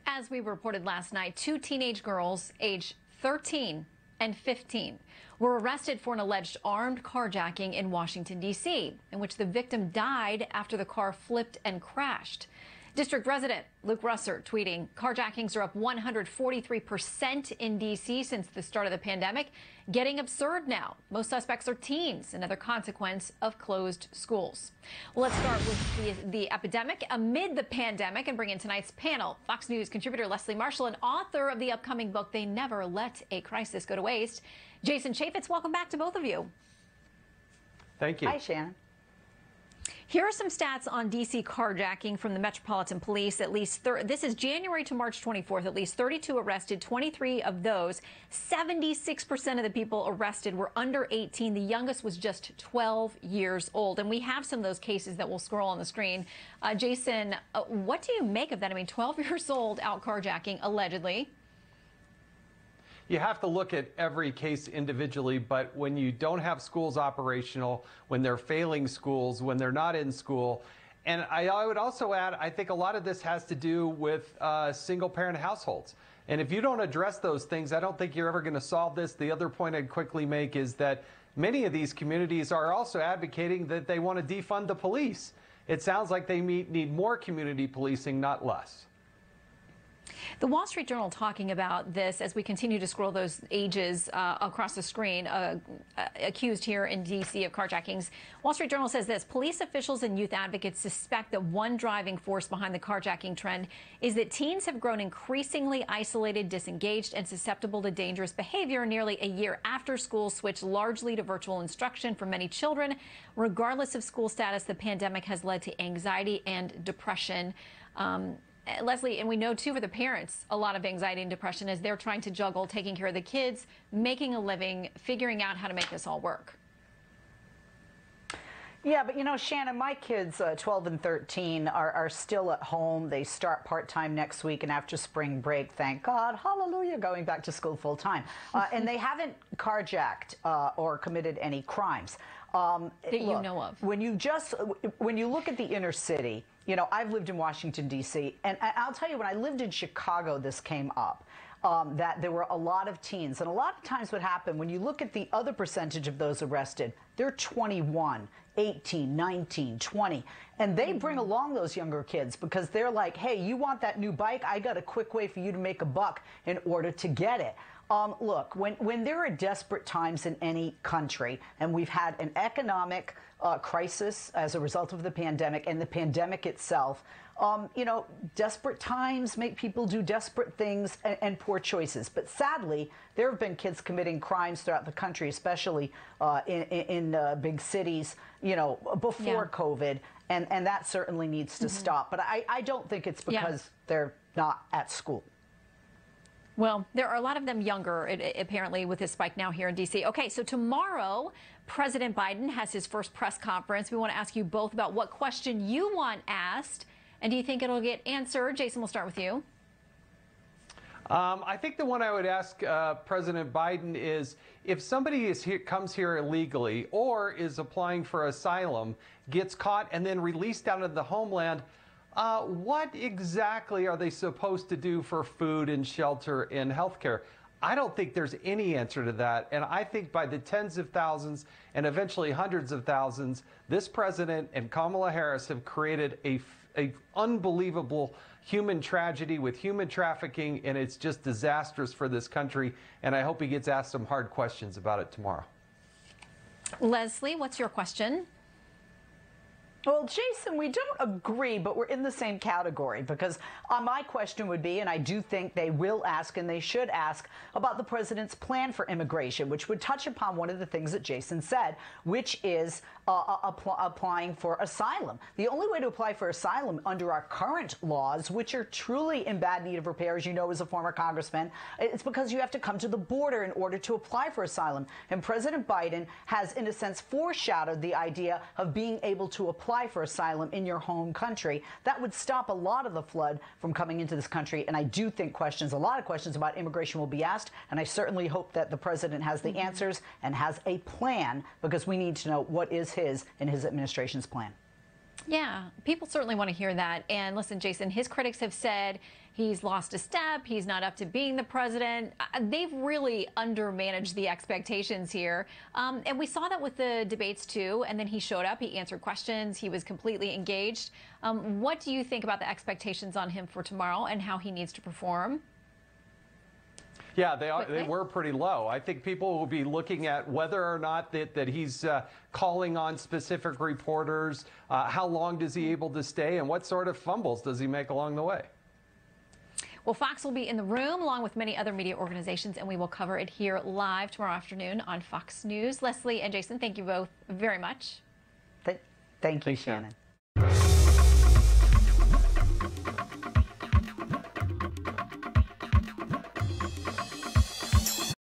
As we reported last night, two teenage girls, aged 13 and 15, were arrested for an alleged armed carjacking in Washington, D.C., in which the victim died after the car flipped and crashed. District resident Luke Russer tweeting, carjackings are up 143% in D.C. since the start of the pandemic, getting absurd now. Most suspects are teens, another consequence of closed schools. Well, let's start with the epidemic amid the pandemic and bring in tonight's panel. Fox News contributor Leslie Marshall and author of the upcoming book, They Never Let a Crisis Go to Waste, Jason Chaffetz. Welcome back to both of you. Thank you. Hi, Shannon. Here are some stats on D.C. carjacking from the Metropolitan Police. At least this is January to March 24th. At least 32 arrested. 23 of those, 76% of the people arrested were under 18. The youngest was just 12 years old. And we have some of those cases that we'll scroll on the screen. Jason, what do you make of that? I mean, 12 years old out carjacking, allegedly. You have to look at every case individually, but when you don't have schools operational, when they're failing schools, when they're not in school, and I would also add, I think a lot of this has to do with single-parent households. And if you don't address those things, I don't think you're ever going to solve this. The other point I'd quickly make is that many of these communities are also advocating that they want to defund the police. It sounds like they need more community policing, not less. The Wall Street Journal talking about this as we continue to scroll those ages across the screen, accused here in D.C. of carjackings. Wall Street Journal says this: police officials and youth advocates suspect that one driving force behind the carjacking trend is that teens have grown increasingly isolated, disengaged, and susceptible to dangerous behavior nearly a year after schools switched largely to virtual instruction for many children. Regardless of school status, the pandemic has led to anxiety and depression. Leslie, and we know, too, for the parents, a lot of anxiety and depression as they're trying to juggle taking care of the kids, making a living, figuring out how to make this all work. Yeah, but you know, Shannon, my kids, 12 and 13, are still at home. They start part-time next week, and after spring break, thank God, hallelujah, going back to school full-time. And they haven't carjacked or committed any crimes. That you know of. When you look at the inner city, you know, I've lived in Washington, D.C., and I'll tell you, when I lived in Chicago, this came up. That there were a lot of teens. And a lot of times what happened, when you look at the other percentage of those arrested, they're 21, 18, 19, 20. And they bring along those younger kids because they're like, hey, you want that new bike? I got a quick way for you to make a buck in order to get it. Look, when there are desperate times in any country, and we've had an economic crisis as a result of the pandemic and the pandemic itself, you know, desperate times make people do desperate things and poor choices. But sadly, there have been kids committing crimes throughout the country, especially in big cities, you know, before COVID, and that certainly needs to stop. But I don't think it's because they're not at school. Well, there are a lot of them younger, apparently, with this spike now here in D.C. Okay, so tomorrow, President Biden has his first press conference. We want to ask you both about what question you want asked, and do you think it'll get answered? Jason, we'll start with you. I think the one I would ask President Biden is, if somebody comes here illegally or is applying for asylum, gets caught and then released out of the homeland, what exactly are they supposed to do for food and shelter and health care? I don't think there's any answer to that. And I think by the tens of thousands and eventually hundreds of thousands, this president and Kamala Harris have created a unbelievable human tragedy with human trafficking, and it's just disastrous for this country. And I hope he gets asked some hard questions about it tomorrow. Leslie, what's your question? Well, Jason, we don't agree, but we're in the same category, because my question would be, and I do think they will ask and they should ask, about the president's plan for immigration, which would touch upon one of the things that Jason said, which is applying for asylum. The only way to apply for asylum under our current laws, which are truly in bad need of repair, as you know, as a former congressman, it's because you have to come to the border in order to apply for asylum. And President Biden has, in a sense, foreshadowed the idea of being able to apply apply for asylum in your home country. That would stop a lot of the flood from coming into this country. And I do think a lot of questions about immigration will be asked. And I certainly hope that the president has the answers and has a plan, because we need to know what is his and his administration's plan. Yeah, people certainly want to hear that. And listen, Jason, his critics have said he's lost a step. He's not up to being the president. They've really undermanaged the expectations here. And we saw that with the debates, too. And then he showed up. He answered questions. He was completely engaged. What do you think about the expectations on him for tomorrow and how he needs to perform? Yeah, they were pretty low. I think people will be looking at whether or not that he's calling on specific reporters, how long does he able to stay, and what sort of fumbles does he make along the way. Well, Fox will be in the room along with many other media organizations, and we will cover it here live tomorrow afternoon on Fox News. Leslie and Jason, thank you both very much. Thank you, Shannon.